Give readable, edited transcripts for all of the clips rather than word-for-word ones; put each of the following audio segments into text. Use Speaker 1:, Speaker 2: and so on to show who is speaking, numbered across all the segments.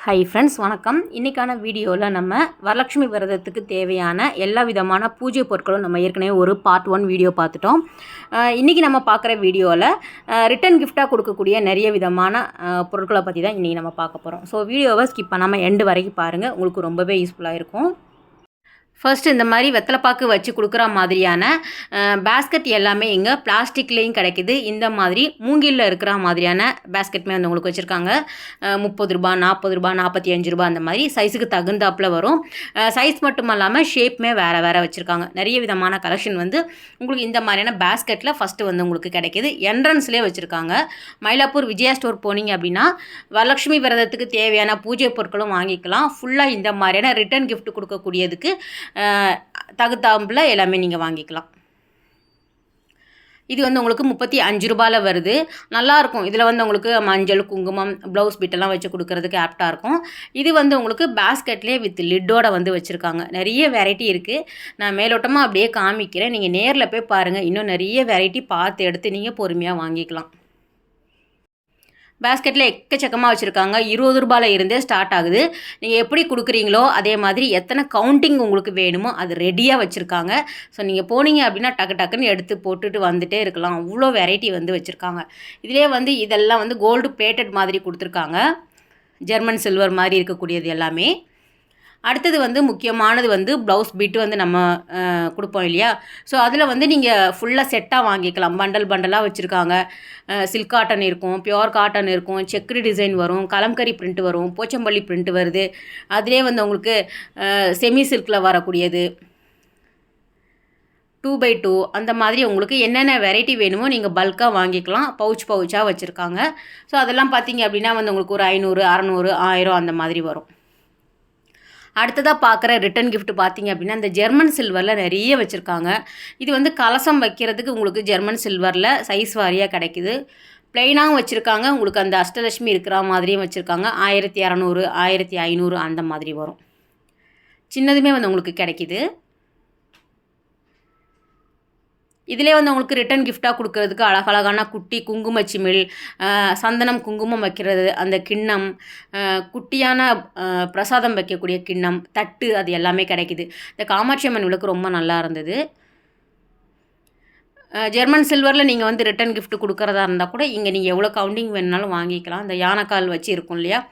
Speaker 1: Hi friends, வணக்கம். இன்றைக்கான வீடியோவில் நம்ம வரலட்சுமி விரதத்துக்கு தேவையான எல்லா விதமான பூஜை பொருட்களும் நம்ம ஏற்கனவே ஒரு பார்ட் 1 வீடியோ பார்த்துட்டோம். இன்றைக்கி நம்ம பார்க்குற வீடியோவில் ரிட்டன் கிஃப்டாக கொடுக்கக்கூடிய நிறைய விதமான பொருட்களை பற்றி தான் இன்றைக்கி நம்ம பார்க்க போகிறோம். ஸோ வீடியோவை ஸ்கிப் பண்ணாமல் எண்டு வரைக்கும் பாருங்கள், உங்களுக்கு ரொம்பவே யூஸ்ஃபுல்லாக இருக்கும். ஃபர்ஸ்ட் இந்த மாதிரி வெத்தலைப்பாக்கு வச்சு கொடுக்குற மாதிரியான பேஸ்கெட் எல்லாமே இங்கே பிளாஸ்டிக்லேயும் கிடைக்கிது. இந்த மாதிரி மூங்கிலில் இருக்கிற மாதிரியான பேஸ்கெட்டுமே வந்து உங்களுக்கு வச்சுருக்காங்க. 30 ரூபா, 40 ரூபா, 45 ரூபா அந்த மாதிரி சைஸுக்கு தகுந்தாப்பில் வரும். சைஸ் மட்டும் இல்லாமல் ஷேப்புமே வேறு வேறு வச்சுருக்காங்க. நிறைய விதமான கலெக்ஷன் வந்து உங்களுக்கு இந்த மாதிரியான பேஸ்கெட்டில் ஃபஸ்ட்டு வந்து உங்களுக்கு கிடைக்கிது. என்ட்ரன்ஸ்லேயே வச்சுருக்காங்க. மயிலாப்பூர் விஜயா ஸ்டோர் போனீங்க அப்படின்னா வரலட்சுமி விரதத்துக்கு தேவையான பூஜை பொருட்களும் வாங்கிக்கலாம். ஃபுல்லாக இந்த மாதிரியான ரிட்டன் கிஃப்ட் கொடுக்கக்கூடியதுக்கு தகுந்தாம்பில் எல்லாமே நீங்கள் வாங்கிக்கலாம். இது வந்து உங்களுக்கு 35 ரூபாயில் வருது. நல்லாயிருக்கும். இதில் வந்து உங்களுக்கு மஞ்சள், குங்குமம், ப்ளவுஸ் பிட்டெல்லாம் வச்சு கொடுக்குறதுக்கு ஆப்டாக இருக்கும். இது வந்து உங்களுக்கு பேஸ்கெட்லேயே வித் லிட்டோட வந்து வச்சுருக்காங்க. நிறைய வெரைட்டி இருக்குது. நான் மேலோட்டமாக அப்படியே காமிக்கிறேன். நீங்கள் நேரில் போய் பாருங்கள். இன்னும் நிறைய வெரைட்டி பார்த்து எடுத்து நீங்கள் பொறுமையாக வாங்கிக்கலாம். பேஸ்கெட்டில் எக்கச்சக்கமாக வச்சுருக்காங்க. 20 ரூபாயில் இருந்தே ஸ்டார்ட் ஆகுது. நீங்கள் எப்படி கொடுக்குறீங்களோ அதே மாதிரி எத்தனை கவுண்டிங் உங்களுக்கு வேணுமோ அது ரெடியாக வச்சுருக்காங்க. ஸோ நீங்கள் போனீங்க அப்படின்னா டக்குன்னு எடுத்து போட்டுட்டு வந்துகிட்டே இருக்கலாம். அவ்வளோ வெரைட்டி வந்து வச்சுருக்காங்க. இதிலே வந்து இதெல்லாம் வந்து கோல்டு பிளேட்டட் மாதிரி கொடுத்துருக்காங்க. ஜெர்மன் சில்வர் மாதிரி இருக்கக்கூடியது எல்லாமே. அடுத்தது வந்து முக்கியமானது வந்து ப்ளவுஸ் பிட்டு வந்து நம்ம கொடுப்போம் இல்லையா. ஸோ அதில் வந்து நீங்கள் ஃபுல்லாக செட்டாக வாங்கிக்கலாம். பண்டலாக வச்சுருக்காங்க. சில்க் காட்டன் இருக்கும், பியோர் காட்டன் இருக்கும், செக்குடு டிசைன் வரும், கலம்கரி பிரிண்ட் வரும், போச்சம்பள்ளி பிரிண்ட் வருது. அதிலே வந்து உங்களுக்கு செமி சில்கில் வரக்கூடியது 2x2 அந்த மாதிரி உங்களுக்கு என்னென்ன வெரைட்டி வேணுமோ நீங்கள் பல்காக வாங்கிக்கலாம். பவுச்சாக வச்சுருக்காங்க. ஸோ அதெல்லாம் பார்த்தீங்க அப்படின்னா வந்து உங்களுக்கு ஒரு 500, 600, 1000 அந்த மாதிரி வரும். அடுத்ததாக பார்க்குற ரிட்டன் கிஃப்ட் பார்த்தீங்க அப்படின்னா இந்த ஜெர்மன் சில்வரில் நிறைய வச்சுருக்காங்க. இது வந்து கலசம் வைக்கிறதுக்கு உங்களுக்கு ஜெர்மன் சில்வரில் சைஸ் வாரியாக கிடைக்குது. ப்ளைனாகவும் வச்சுருக்காங்க. உங்களுக்கு அந்த அஷ்டலட்சுமி இருக்கிற மாதிரியும் வச்சுருக்காங்க. 1200, 1500 அந்த மாதிரி வரும். சின்னதுமே வந்து உங்களுக்கு கிடைக்கிது. இதிலே வந்து உங்களுக்கு ரிட்டன் கிஃப்டாக கொடுக்கறதுக்கு அழகழகான குட்டி குங்குமச்சிமிழ், சந்தனம் குங்குமம் வைக்கிறது அந்த கிண்ணம், குட்டியான பிரசாதம் வைக்கக்கூடிய கிண்ணம், தட்டு, அது எல்லாமே கிடைக்கிது. இந்த காமாட்சி அம்மன் விளக்கு ரொம்ப நல்லா இருந்தது. ஜெர்மன் சில்வரில் நீங்கள் வந்து ரிட்டன் கிஃப்ட் கொடுக்குறதா இருந்தால் கூட இங்கே நீங்கள் எவ்வளோ கவுண்டிங் வேணுனாலும் வாங்கிக்கலாம். இந்த யானைக்கால் வச்சு இருக்கும் இல்லையா.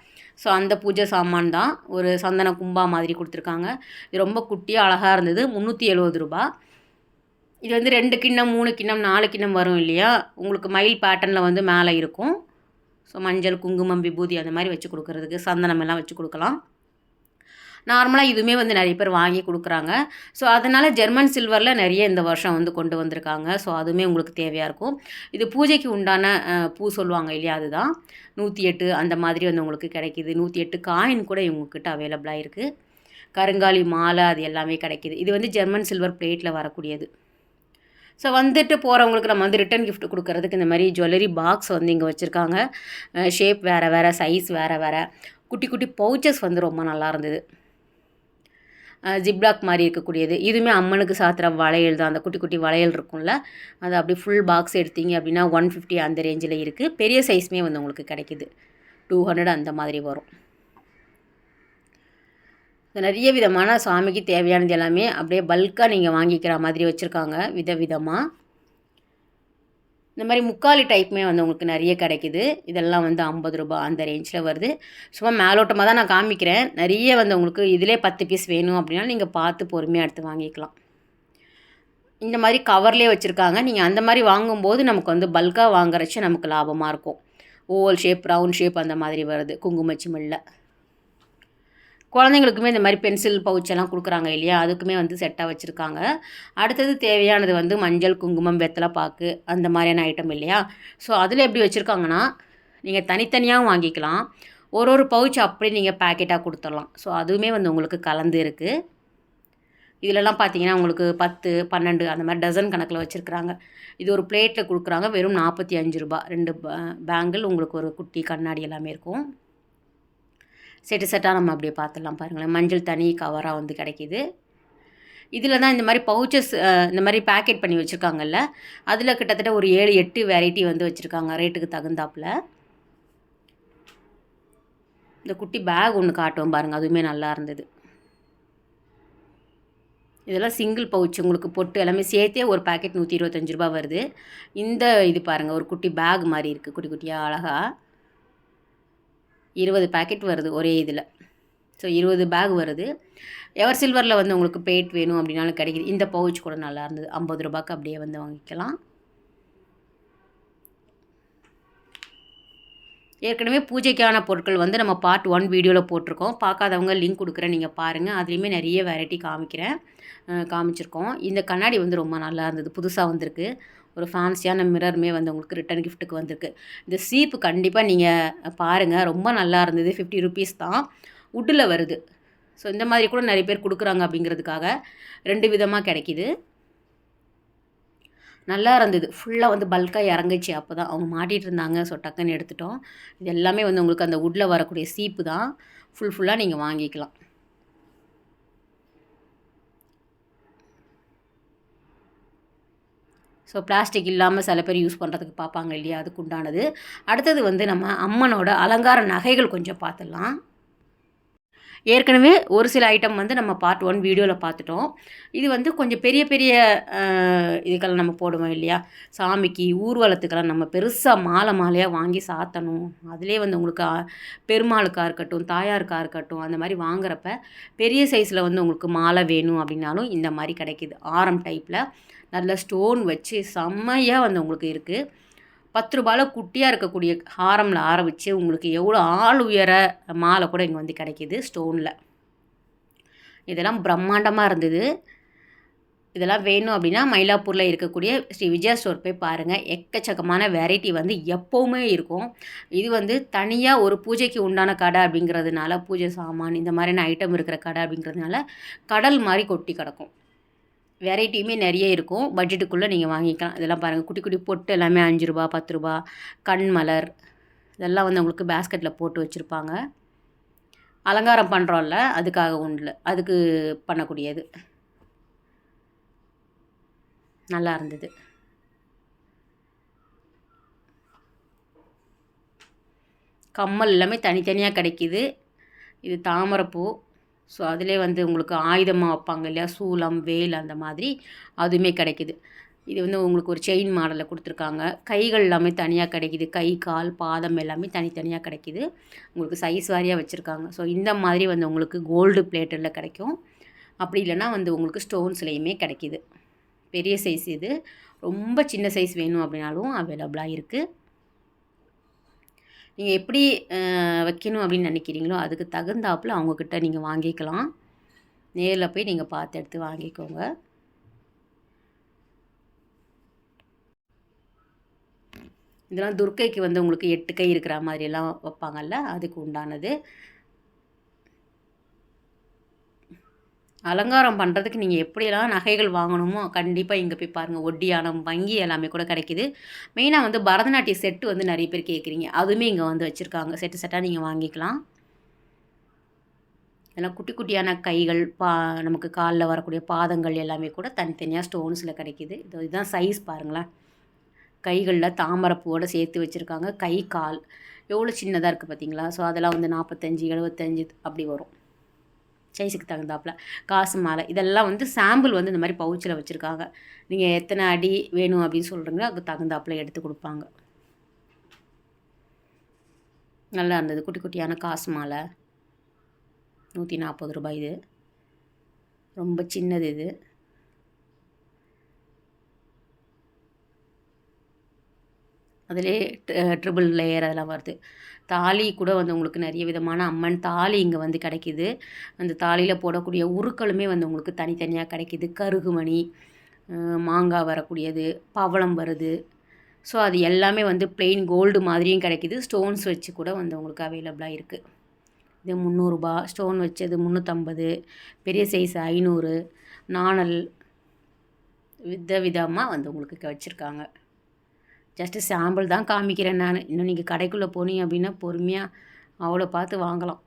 Speaker 1: ஸோ அந்த பூஜை சாமான் தான். ஒரு சந்தன கும்பா மாதிரி கொடுத்துருக்காங்க. இது ரொம்ப குட்டியாக அழகாக இருந்தது. 370 ரூபா. இது வந்து 2 கிண்ணம், 3 கிண்ணம், 4 கிண்ணம் வரும் இல்லையா. உங்களுக்கு மயில் பேட்டர்னில் வந்து மேலே இருக்கும். ஸோ மஞ்சள், குங்குமம், விபூதி அந்த மாதிரி வச்சு கொடுக்குறதுக்கு சந்தனம் எல்லாம் வச்சு கொடுக்கலாம். நார்மலாக இதுவுமே வந்து நிறைய பேர் வாங்கி கொடுக்குறாங்க. ஸோ அதனால் ஜெர்மன் சில்வரில் நிறைய இந்த வருஷம் வந்து கொண்டு வந்திருக்காங்க. ஸோ அதுவுமே உங்களுக்கு தேவையாக இருக்கும். இது பூஜைக்கு உண்டான பூ சொல்லுவாங்க இல்லையா, அதுதான் 108 அந்த மாதிரி வந்து உங்களுக்கு கிடைக்கிது. 108 காயின் கூட இவங்கக்கிட்ட அவைலபிளாக இருக்குது. கருங்காலி மாலை அது எல்லாமே கிடைக்கிது. இது வந்து ஜெர்மன் சில்வர் பிளேட்டில் வரக்கூடியது. ஸோ வந்துட்டு போகிறவங்களுக்கு நம்ம வந்து ரிட்டன் கிஃப்ட் கொடுக்கறதுக்கு இந்த மாதிரி ஜுவல்லரி பாக்ஸ் வந்து இங்கே வச்சுருக்காங்க. ஷேப் வேறு, சைஸ் வேறு, குட்டி குட்டி பவுச்சஸ் வந்து ரொம்ப நல்லா இருந்தது. ஜிப்லாக் மாதிரி இருக்கக்கூடியது. இதுவுமே அம்மனுக்கு சாத்துற வளையல் தான். அந்த குட்டி குட்டி வளையல் இருக்கும்ல, அது அப்படி ஃபுல் பாக்ஸ் எடுத்தீங்க அப்படின்னா 150 அந்த ரேஞ்சில் இருக்குது. பெரிய சைஸுமே வந்து உங்களுக்கு கிடைக்கிது. 200 அந்த மாதிரி வரும். நிறைய விதமான சாமிக்கு தேவையானது எல்லாமே அப்படியே பல்காக நீங்கள் வாங்கிக்கிற மாதிரி வச்சுருக்காங்க விதவிதமாக. இந்த மாதிரி முக்காலி டைப்புமே வந்து உங்களுக்கு நிறைய கிடைக்கிது. இதெல்லாம் வந்து 50 ரூபா அந்த ரேஞ்சில் வருது. சும்மா மேலோட்டமாக தான் நான் காமிக்கிறேன். நிறைய வந்து உங்களுக்கு இதிலே 10 பீஸ் வேணும் அப்படின்னா நீங்கள் பார்த்து பொறுமையாக எடுத்து வாங்கிக்கலாம். இந்த மாதிரி கவர்லேயே வச்சுருக்காங்க. நீங்கள் அந்த மாதிரி வாங்கும்போது நமக்கு வந்து பல்காக வாங்குறச்சு நமக்கு லாபமாக இருக்கும். ஓவல் ஷேப், ரவுண்ட் ஷேப் அந்த மாதிரி வருது குங்குமச்சிமில்ல. குழந்தைங்களுக்குமே இந்த மாதிரி பென்சில் பவுச்செல்லாம் கொடுக்குறாங்க இல்லையா, அதுக்குமே வந்து செட்டாக வச்சுருக்காங்க. அடுத்தது தேவையானது வந்து மஞ்சள், குங்குமம், வெத்தலைப்பாக்கு அந்த மாதிரியான ஐட்டம் இல்லையா. ஸோ அதில் எப்படி வச்சுருக்காங்கன்னா நீங்கள் தனித்தனியாகவும் வாங்கிக்கலாம். ஒரு பவுச் அப்படி நீங்கள் பேக்கெட்டாக கொடுத்துடலாம். ஸோ அதுவுமே வந்து உங்களுக்கு கலந்து இருக்குது. இதிலெல்லாம் பார்த்தீங்கன்னா உங்களுக்கு 10, 12 அந்த மாதிரி டசன் கணக்கில் வச்சுருக்குறாங்க. இது ஒரு பிளேட்டில் கொடுக்குறாங்க. வெறும் 45 ரூபா. 2 பேங்கிள், உங்களுக்கு ஒரு குட்டி கண்ணாடி எல்லாமே இருக்கும். செட்டாக நம்ம அப்படியே பார்த்துடலாம் பாருங்களேன். மஞ்சள் தனி கவராக வந்து கிடைக்கிது. இதில் தான் இந்த மாதிரி பவுச்சஸ் இந்த மாதிரி பேக்கெட் பண்ணி வச்சுருக்காங்கல்ல, அதில் கிட்டத்தட்ட ஒரு 7-8 வெரைட்டி வந்து வச்சுருக்காங்க ரேட்டுக்கு தகுந்தாப்பில். இந்த குட்டி பேக் ஒன்று காட்டுவோம் பாருங்கள், அதுவுமே நல்லா இருந்தது. இதெல்லாம் சிங்கிள் பவுச் உங்களுக்கு பொட்டு எல்லாமே சேர்த்தே ஒரு பேக்கெட் 125 ரூபா வருது. இந்த இது பாருங்கள், ஒரு குட்டி பேக் மாதிரி இருக்குது, குட்டி குட்டியாக அழகாக 20 பேக்கெட் வருது ஒரே இதில். ஸோ 20 பேக் வருது. எவர் சில்வரில் வந்து உங்களுக்கு பேட் வேணும் அப்படின்னாலும் கிடைக்கிது. இந்த பவுச் கூட நல்லா இருந்தது, 50 ரூபாய்க்கு அப்படியே வந்து வாங்கிக்கலாம். ஏற்கனவே பூஜைக்கான பொருட்கள் வந்து நம்ம பார்ட் 1 வீடியோவில் போட்டிருக்கோம். பார்க்காதவங்க லிங்க் கொடுக்குறேன், நீங்கள் பாருங்கள். அதுலேயுமே நிறைய வெரைட்டி காமிச்சிருக்கோம். இந்த கண்ணாடி வந்து ரொம்ப நல்லா இருந்தது, புதுசாக வந்திருக்கு. ஒரு ஃபேன்சியான மிரருமே வந்து உங்களுக்கு ரிட்டன் கிஃப்ட்டுக்கு வந்திருக்கு. இந்த சீப்பு கண்டிப்பாக நீங்கள் பாருங்கள், ரொம்ப நல்லா இருந்தது. 50 ருபீஸ் தான், வுட்டில் வருது. ஸோ இந்த மாதிரி கூட நிறைய பேர் கொடுக்குறாங்க அப்படிங்கிறதுக்காக 2 விதமாக கிடைக்கிது. நல்லா இருந்தது. ஃபுல்லாக வந்து பல்காக இறங்குச்சு. அப்போ தான் அவங்க மாட்டிகிட்டு இருந்தாங்க. ஸோ டக்குன்னு எடுத்துட்டோம். இது எல்லாமே வந்து உங்களுக்கு அந்த வுட்டில் வரக்கூடிய சீப்பு தான். ஃபுல்லாக நீங்கள் வாங்கிக்கலாம். ஸோ பிளாஸ்டிக் இல்லாமல் சில பேர் யூஸ் பண்ணுறதுக்கு பார்ப்பாங்க இல்லையா, அதுக்கு உண்டானது. அடுத்தது வந்து நம்ம அம்மனோட அலங்கார நகைகள் கொஞ்சம் பார்த்துடலாம். ஏற்கனவே ஒரு சில ஐட்டம் வந்து நம்ம பார்ட் 1 வீடியோவில் பார்த்துட்டோம். இது வந்து கொஞ்சம் பெரிய பெரிய இதுக்கெல்லாம் நம்ம போடுவோம் இல்லையா, சாமிக்கு ஊர்வலத்துக்கெல்லாம் நம்ம பெருசாக மாலையாக வாங்கி சாத்தணும். அதிலே வந்து உங்களுக்கு பெருமாளுக்காக இருக்கட்டும், தாயாருக்காக இருக்கட்டும், அந்த மாதிரி வாங்குறப்ப பெரிய சைஸில் வந்து உங்களுக்கு மாலை வேணும் அப்படின்னாலும் இந்த மாதிரி கிடைக்கிது. ஆரம் டைப்பில் நல்ல ஸ்டோன் வச்சு செம்மையாக வந்து உங்களுக்கு இருக்குது. 10 ரூபாயில் குட்டியாக இருக்கக்கூடிய ஹாரமில் ஆரம்பித்து உங்களுக்கு எவ்வளோ ஆள் உயர மாலை கூட இங்கே வந்து கிடைக்கிது ஸ்டோனில். இதெல்லாம் பிரம்மாண்டமாக இருந்தது. இதெல்லாம் வேணும் அப்படின்னா மயிலாப்பூரில் இருக்கக்கூடிய ஸ்ரீ விஜயா ஸ்டோர் போய் பாருங்கள். எக்கச்சக்கமான வெரைட்டி வந்து எப்போவுமே இருக்கும். இது வந்து தனியாக ஒரு பூஜைக்கு உண்டான கடை அப்படிங்கிறதுனால, பூஜை சாமான் இந்த மாதிரியான ஐட்டம் இருக்கிற கடை அப்படிங்கிறதுனால கடல் மாதிரி கொட்டி கிடக்கும். வெரைட்டியுமே நிறைய இருக்கும். பட்ஜெட்டுக்குள்ளே நீங்கள் வாங்கிக்கலாம். இதெல்லாம் பாருங்கள், குட்டி குட்டி பொட்டு எல்லாமே 5 ரூபா, 10 ரூபா. கண் மலர் இதெல்லாம் வந்து உங்களுக்கு பேஸ்கெட்டில் போட்டு வச்சுருப்பாங்க. அலங்காரம் பண்ணுறோம்ல, அதுக்காக ஒன்றில் அதுக்கு பண்ணக்கூடியது. நல்லா இருந்தது. கம்மல் எல்லாமே தனித்தனியாக கிடைக்கிது. இது தாமரைப்பூ. ஸோ அதிலே வந்து உங்களுக்கு ஆயுதமாக வைப்பாங்க இல்லையா, சூலம், வேல் அந்த மாதிரி அதுவுமே கிடைக்கிது. இது வந்து உங்களுக்கு ஒரு செயின் மாடலில் கொடுத்துருக்காங்க. கைகள் எல்லாமே தனியாக கிடைக்கிது. கை, கால், பாதம் எல்லாமே தனித்தனியாக கிடைக்கிது. உங்களுக்கு சைஸ் வாரியாக வச்சுருக்காங்க. ஸோ இந்த மாதிரி வந்து உங்களுக்கு கோல்டு பிளேட்டரில் கிடைக்கும். அப்படி இல்லைனா வந்து உங்களுக்கு ஸ்டோன்ஸ்லேயுமே கிடைக்கிது. பெரிய சைஸ் இது. ரொம்ப சின்ன சைஸ் வேணும் அப்படின்னாலும் அவைலபிளாக இருக்குது. நீங்கள் எப்படி வைக்கணும் அப்படின்னு நினைக்கிறீங்களோ அதுக்கு தகுந்தாப்பில் அவங்கக்கிட்ட நீங்கள் வாங்கிக்கலாம். நேரில் போய் நீங்கள் பார்த்து எடுத்து வாங்கிக்கோங்க. இதெல்லாம் துர்க்கைக்கு வந்து உங்களுக்கு 8 கை இருக்கிற மாதிரியெல்லாம் வைப்பாங்கல்ல, அதுக்கு உண்டானது. அலங்காரம் பண்ணுறதுக்கு நீங்கள் எப்படியெல்லாம் நகைகள் வாங்கணுமோ கண்டிப்பாக இங்கே போய் பாருங்கள். ஒட்டியானம், வங்கி எல்லாமே கூட கிடைக்கிது. மெயினாக வந்து பரதநாட்டிய செட்டு வந்து நிறைய பேர் கேட்குறீங்க, அதுவுமே இங்கே வந்து வச்சுருக்காங்க. செட்டாக நீங்கள் வாங்கிக்கலாம். எல்லாம் குட்டி குட்டியான கைகள், நமக்கு காலில் வரக்கூடிய பாதங்கள் எல்லாமே கூட தனித்தனியாக ஸ்டோன்ஸில் கிடைக்கிது. இதுதான் சைஸ் பாருங்களேன். கைகளில் தாமரைப்பூவோடு சேர்த்து வச்சுருக்காங்க. கை, கால் எவ்வளோ சின்னதாக இருக்குது பார்த்தீங்களா. ஸோ அதெல்லாம் வந்து 45, 75 அப்படி வரும் சைஸுக்கு தகுந்தாப்பில். காசு மாலை இதெல்லாம் வந்து சாம்பிள் வந்து இந்த மாதிரி பவுச்சில் வச்சுருக்காங்க. நீங்கள் எத்தனை அடி வேணும் அப்படின்னு சொல்கிறீங்களோ அதுக்கு தகுந்தாப்பில் எடுத்து கொடுப்பாங்க. நல்லா இருந்தது. குட்டி குட்டியான காசு மாலை 140 ரூபாய். இது ரொம்ப சின்னது. இது அதிலே ட்ரிபிள் லேயர் அதெல்லாம் வருது. தாலி கூட வந்து உங்களுக்கு நிறைய விதமான அம்மன் தாலி இங்கே வந்து கிடைக்கிது. அந்த தாலியில் போடக்கூடிய உருக்களுமே வந்து உங்களுக்கு தனித்தனியாக கிடைக்கிது. கருகுமணி, மாங்காய் வரக்கூடியது, பவளம் வருது. ஸோ அது எல்லாமே வந்து பிளெயின் கோல்டு மாதிரியும் கிடைக்கிது. ஸ்டோன்ஸ் வச்சு கூட வந்து உங்களுக்கு அவைலபிளாக இருக்குது. இது 300 ரூபா, ஸ்டோன் வச்சது 350, பெரிய சைஸ் 500, நாணல் விதமாக வந்து உங்களுக்கு வச்சுருக்காங்க. ஜஸ்ட்டு சாம்பிள் தான் காமிக்கிறேன் நான். இன்னும் நீங்கள் கடைக்குள்ளே போனீங்க அப்படின்னா பொறுமையாக அவ்வளோ பார்த்து வாங்கலாம்.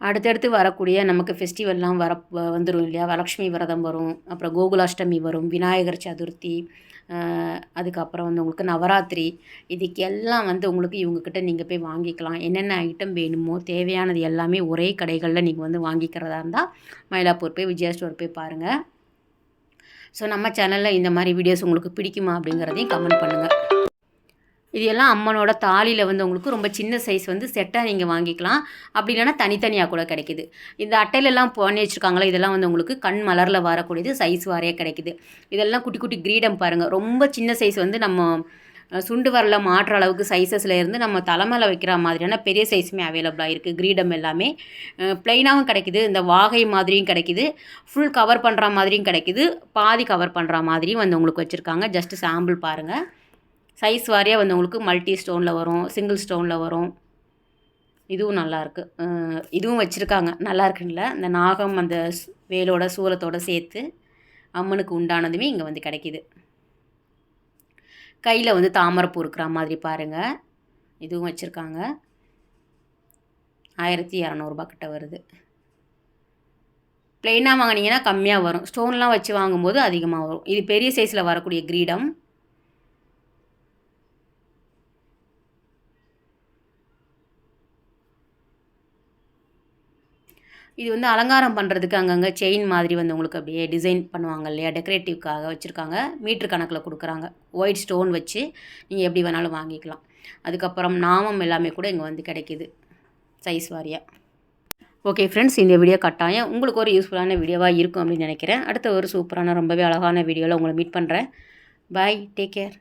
Speaker 1: அடுத்தடுத்து வரக்கூடிய நமக்கு ஃபெஸ்டிவல்லாம் வந்துடும் இல்லையா? வரலட்சுமி விரதம் வரும், அப்புறம் கோகுலாஷ்டமி வரும், விநாயகர் சதுர்த்தி, அதுக்கப்புறம் வந்து உங்களுக்கு நவராத்திரி. இதுக்கு எல்லாம் வந்து உங்களுக்கு இவங்கக்கிட்ட நீங்கள் போய் வாங்கிக்கலாம். என்னென்ன ஐட்டம் வேணுமோ தேவையானது எல்லாமே ஒரே கடைகளில் நீங்கள் வந்து வாங்கிக்கிறதா இருந்தால் மயிலாப்பூர் போய் விஜயா ஸ்டோர் போய் பாருங்கள். ஸோ நம்ம சேனலில் இந்த மாதிரி வீடியோஸ் உங்களுக்கு பிடிக்குமா அப்படிங்கிறதையும் கமெண்ட் பண்ணுங்கள். இது எல்லாம் அம்மனோட தாலியில் வந்து உங்களுக்கு ரொம்ப சின்ன சைஸ் வந்து செட்டாக நீங்கள் வாங்கிக்கலாம். அப்படி இல்லைனா தனித்தனியாக கூட கிடைக்குது. இந்த அட்டையிலெல்லாம் பண்ணி வச்சுருக்காங்களா, இதெல்லாம் வந்து உங்களுக்கு கண் மலரில் வரக்கூடியது சைஸ் வாரியாக கிடைக்குது. இதெல்லாம் குட்டி குட்டி கிரீடம் பாருங்கள். ரொம்ப சின்ன சைஸ் வந்து நம்ம சுண்டு வரல மாட்டுற அளவுக்கு சைஸஸில் இருந்து நம்ம தலைமையில் வைக்கிற மாதிரியான பெரிய சைஸுமே அவைலபிளாக இருக்குது. கிரீடம் எல்லாமே ப்ளைனாகவும் கிடைக்குது, இந்த வாகை மாதிரியும் கிடைக்குது, ஃபுல் கவர் பண்ணுற மாதிரியும் கிடைக்குது, பாதி கவர் பண்ணுற மாதிரியும் வந்து உங்களுக்கு வச்சுருக்காங்க. ஜஸ்ட்டு சாம்பிள் பாருங்கள். சைஸ் வாரியாக வந்து உங்களுக்கு மல்டி ஸ்டோனில் வரும், சிங்கிள் ஸ்டோனில் வரும். இதுவும் நல்லாயிருக்கு. இதுவும் வச்சுருக்காங்க. நல்லா இருக்குங்கள, இந்த நாகம் அந்த வேலோட சூலத்தோடு சேர்த்து அம்மனுக்கு உண்டானதுமே இங்கே வந்து கிடைக்கிது. கையில் வந்து தாமரைப்பூ இருக்கிற மாதிரி பாருங்கள். இதுவும் வச்சுருக்காங்க. 1200 கிட்ட வருது. ப்ளெயினாக வாங்கினீங்கன்னா கம்மியாக வரும், ஸ்டோன்லாம் வச்சு வாங்கும்போது அதிகமாக வரும். இது பெரிய சைஸில் வரக்கூடிய கிரீடம். இது வந்து அலங்காரம் பண்ணுறதுக்கு அங்கங்கே செயின் மாதிரி வந்து உங்களுக்கு அப்படியே டிசைன் பண்ணுவாங்க இல்லையா? டெக்கரேட்டிவ்க்காக வச்சுருக்காங்க. மீட்ரு கணக்கில் கொடுக்குறாங்க. ஒயிட் ஸ்டோன் வச்சு நீங்கள் எப்படி வேணாலும் வாங்கிக்கலாம். அதுக்கப்புறம் நாமம் எல்லாமே கூட இங்கே வந்து கிடைக்கிது சைஸ் வாரியாக. ஓகே ஃப்ரெண்ட்ஸ், இந்த வீடியோ கட்டாயம் உங்களுக்கு ஒரு யூஸ்ஃபுல்லான வீடியோவாக இருக்கும் அப்படின்னு நினைக்கிறேன். அடுத்த ஒரு சூப்பரான ரொம்பவே அழகான வீடியோவில் உங்களை மீட் பண்ணுறேன். பாய், டேக் கேர்.